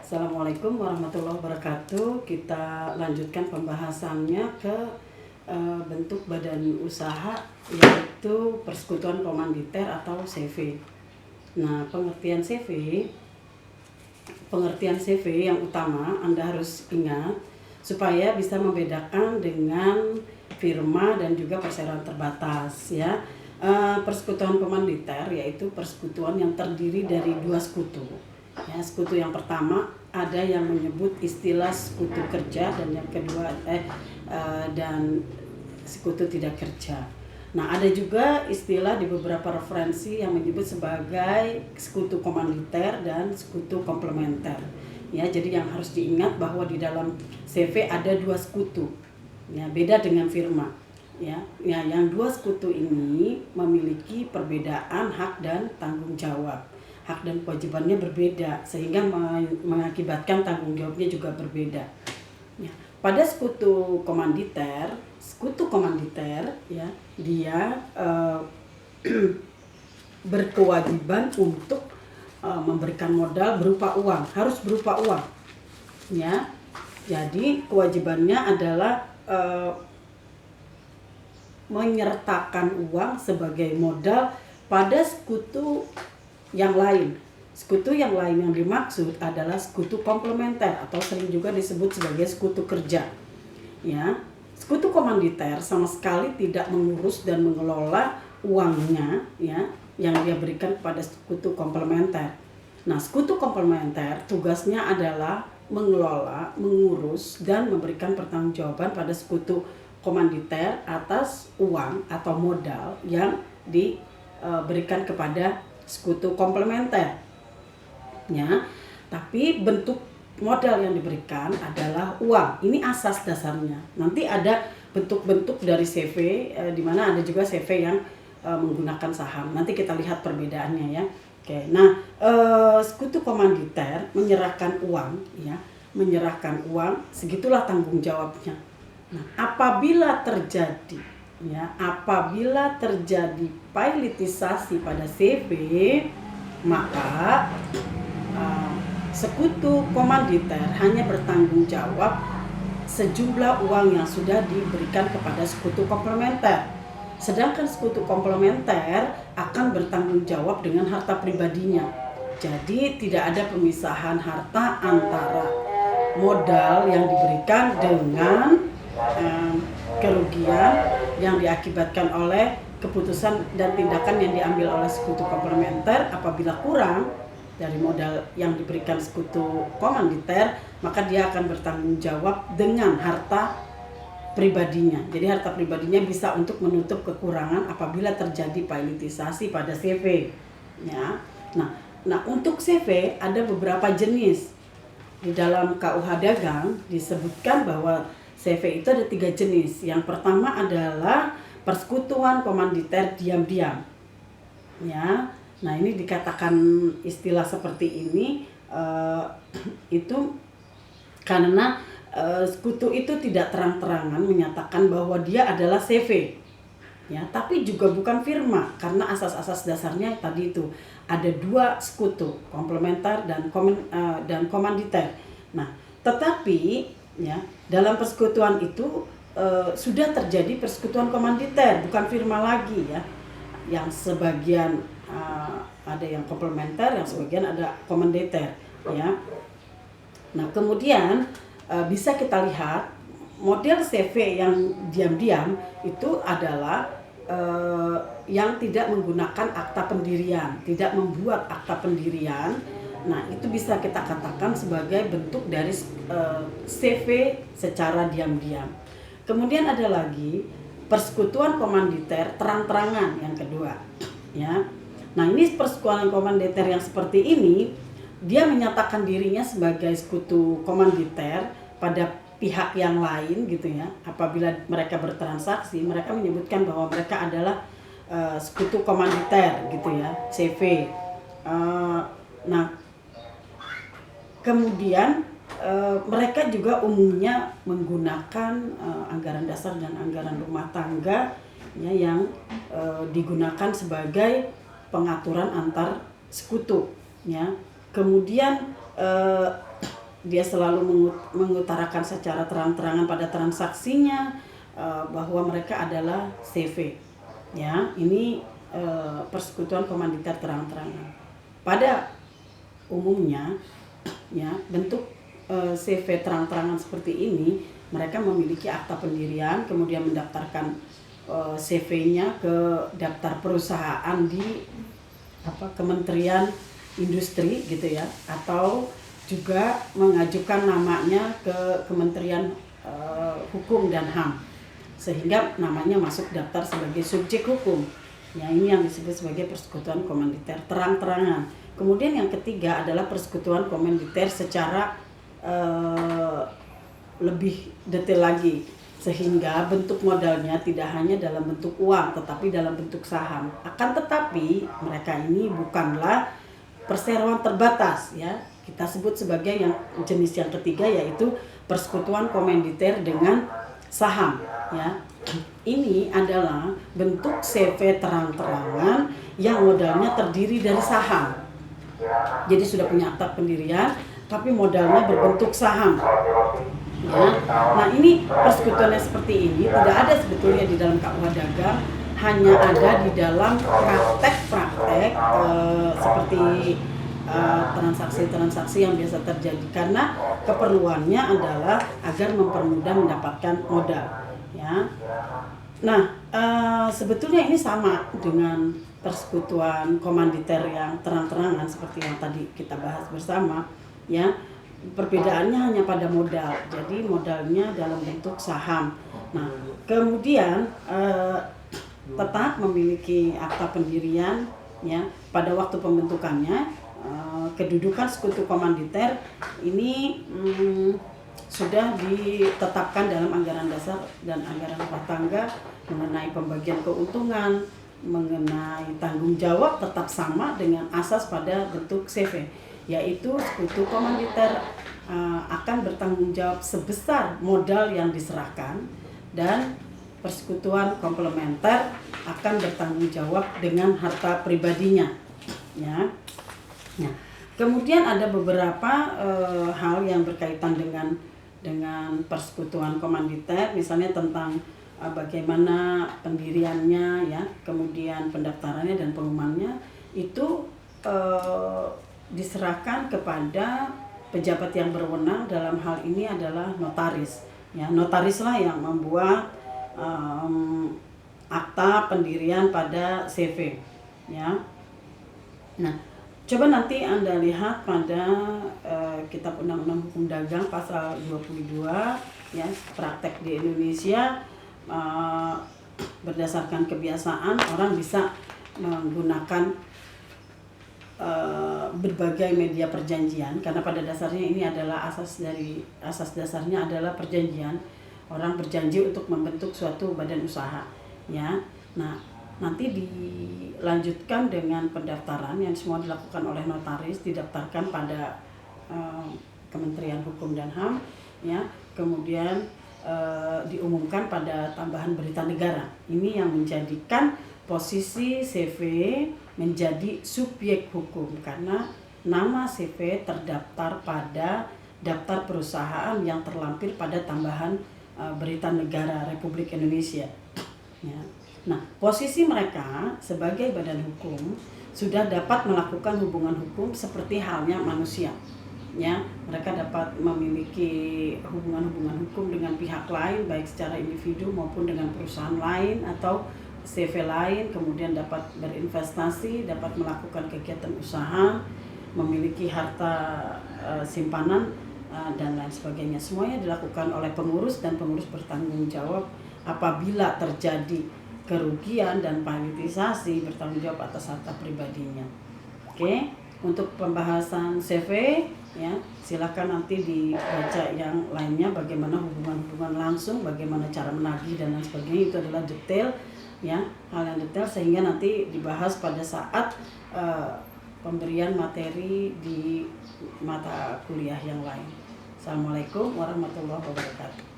Assalamualaikum warahmatullahi wabarakatuh. Kita lanjutkan pembahasannya ke bentuk badan usaha, yaitu Persekutuan Komanditer atau CV. Nah, pengertian CV yang utama Anda harus ingat supaya bisa membedakan dengan firma dan juga perseroan terbatas, ya. Persekutuan komanditer yaitu persekutuan yang terdiri dari dua sekutu. Ya, sekutu yang pertama ada yang menyebut istilah sekutu kerja dan yang kedua dan sekutu tidak kerja. Nah, ada juga istilah di beberapa referensi yang menyebut sebagai sekutu komanditer dan sekutu komplementer. Ya, jadi yang harus diingat bahwa di dalam CV ada dua sekutu. Ya, beda dengan firma. Ya, yang dua sekutu ini memiliki perbedaan hak dan tanggung jawab. Hak dan kewajibannya berbeda sehingga mengakibatkan tanggung jawabnya juga berbeda. Ya, pada sekutu komanditer ya, dia berkewajiban untuk memberikan modal berupa uang, harus berupa uang. Ya, jadi kewajibannya adalah menyertakan uang sebagai modal pada sekutu yang lain. Sekutu yang lain yang dimaksud adalah sekutu komplementer atau sering juga disebut sebagai sekutu kerja. Ya, sekutu komanditer sama sekali tidak mengurus dan mengelola uangnya, ya, yang dia berikan kepada sekutu komplementer. Nah, sekutu komplementer tugasnya adalah mengelola, mengurus dan memberikan pertanggungjawaban pada sekutu komanditer atas uang atau modal yang diberikan kepada sekutu komplementer. Ya, tapi bentuk modal yang diberikan adalah uang. Ini asas dasarnya. Nanti ada bentuk-bentuk dari CV, di mana ada juga CV yang menggunakan saham. Nanti kita lihat perbedaannya, ya. Oke. Nah, sekutu komanditer menyerahkan uang, ya, segitulah tanggung jawabnya. Nah, apabila terjadi pailitisasi pada CV, maka sekutu komanditer hanya bertanggung jawab sejumlah uang yang sudah diberikan kepada sekutu komplementer. Sedangkan sekutu komplementer akan bertanggung jawab dengan harta pribadinya. Jadi tidak ada pemisahan harta antara modal yang diberikan dengan kerugian yang diakibatkan oleh keputusan dan tindakan yang diambil oleh sekutu komplementer. Apabila kurang dari modal yang diberikan sekutu komanditer, maka dia akan bertanggung jawab dengan harta pribadinya. Jadi harta pribadinya bisa untuk menutup kekurangan apabila terjadi pailitisasi pada CV. Ya. Nah, untuk CV ada beberapa jenis. Di dalam KUH Dagang disebutkan bahwa CV itu ada 3 jenis. Yang pertama adalah persekutuan komanditer diam-diam. Ya, nah ini dikatakan istilah seperti ini itu karena sekutu itu tidak terang-terangan menyatakan bahwa dia adalah CV. Ya, tapi juga bukan firma karena asas-asas dasarnya tadi itu ada 2 sekutu, komplementer dan komanditer. Nah, tetapi ya, dalam persekutuan itu sudah terjadi persekutuan komanditer, bukan firma lagi, ya. Yang sebagian ada yang komplementer, yang sebagian ada komanditer, ya. Nah, kemudian bisa kita lihat model CV yang diam-diam itu adalah yang tidak menggunakan akta pendirian, tidak membuat akta pendirian. Nah, itu bisa kita katakan sebagai bentuk dari CV secara diam-diam. Kemudian ada lagi persekutuan komanditer terang-terangan yang kedua, ya. Nah, ini persekutuan komanditer yang seperti ini, dia menyatakan dirinya sebagai sekutu komanditer pada pihak yang lain, gitu ya. Apabila mereka bertransaksi, mereka menyebutkan bahwa mereka adalah sekutu komanditer, gitu ya, CV. Nah, kemudian mereka juga umumnya menggunakan anggaran dasar dan anggaran rumah tangga, ya, yang digunakan sebagai pengaturan antar sekutu, ya. Kemudian dia selalu mengutarakan secara terang-terangan pada transaksinya bahwa mereka adalah CV. Ya, ini persekutuan komanditer terang-terangan. Pada umumnya, ya, bentuk CV terang-terangan seperti ini, mereka memiliki akta pendirian, kemudian mendaftarkan CV-nya ke daftar perusahaan di Kementerian Industri gitu ya, atau juga mengajukan namanya ke Kementerian Hukum dan HAM sehingga namanya masuk daftar sebagai subjek hukum. Ya, ini yang disebut sebagai persekutuan komanditer terang-terangan. Kemudian yang ketiga adalah persekutuan komanditer secara lebih detail lagi, sehingga bentuk modalnya tidak hanya dalam bentuk uang tetapi dalam bentuk saham. Akan tetapi mereka ini bukanlah perseroan terbatas, ya. Kita sebut sebagai yang jenis yang ketiga, yaitu persekutuan komanditer dengan saham, ya. Ini adalah bentuk CV terang-terangan yang modalnya terdiri dari saham. Jadi sudah punya akta pendirian tapi modalnya berbentuk saham. Ya. Nah, ini persekutuannya seperti ini tidak ada sebetulnya di dalam KUH Dagang, hanya ada di dalam praktek-praktek seperti transaksi-transaksi yang biasa terjadi, karena keperluannya adalah agar mempermudah mendapatkan modal. Ya. Nah, sebetulnya ini sama dengan persekutuan komanditer yang terang-terangan seperti yang tadi kita bahas bersama, ya. Perbedaannya hanya pada modal, jadi modalnya dalam bentuk saham. Nah, kemudian tetap memiliki akta pendirian, ya. Pada waktu pembentukannya, kedudukan sekutu komanditer ini sudah ditetapkan dalam anggaran dasar dan anggaran rumah tangga mengenai pembagian keuntungan, mengenai tanggung jawab tetap sama dengan asas pada bentuk CV, yaitu sekutu komanditer akan bertanggung jawab sebesar modal yang diserahkan, dan persekutuan komplementer akan bertanggung jawab dengan harta pribadinya. Ya. Nah, kemudian ada beberapa hal yang berkaitan dengan persekutuan komanditer, misalnya tentang bagaimana pendiriannya, ya, kemudian pendaftarannya dan pengumumannya itu diserahkan kepada pejabat yang berwenang. Dalam hal ini adalah notaris. Ya, notarislah yang membuat akta pendirian pada CV. Ya. Nah, coba nanti Anda lihat pada Kitab Undang-Undang Hukum Dagang pasal 22, ya, praktek di Indonesia. Berdasarkan kebiasaan orang bisa menggunakan berbagai media perjanjian, karena pada dasarnya ini adalah asas dasarnya adalah perjanjian. Orang berjanji untuk membentuk suatu badan usaha, ya. Nah, nanti dilanjutkan dengan pendaftaran yang semua dilakukan oleh notaris, didaftarkan pada Kementerian Hukum dan HAM, ya. Kemudian diumumkan pada tambahan berita negara. Ini yang menjadikan posisi CV menjadi subjek hukum, karena nama CV terdaftar pada daftar perusahaan yang terlampir pada tambahan berita negara Republik Indonesia. Ya. Nah, posisi mereka sebagai badan hukum sudah dapat melakukan hubungan hukum seperti halnya manusia. Ya, mereka dapat memiliki hubungan-hubungan hukum dengan pihak lain, baik secara individu maupun dengan perusahaan lain atau CV lain, kemudian dapat berinvestasi, dapat melakukan kegiatan usaha, memiliki harta simpanan dan lain sebagainya. Semuanya dilakukan oleh pengurus, dan pengurus bertanggung jawab apabila terjadi kerugian dan politisasi, bertanggung jawab atas harta pribadinya. Oke, untuk pembahasan CV, ya, silakan nanti dibaca yang lainnya, bagaimana hubungan-hubungan langsung, bagaimana cara menagih dan lain sebagainya. Itu adalah detail, ya, hal yang detail, sehingga nanti dibahas pada saat pemberian materi di mata kuliah yang lain. Assalamualaikum warahmatullahi wabarakatuh.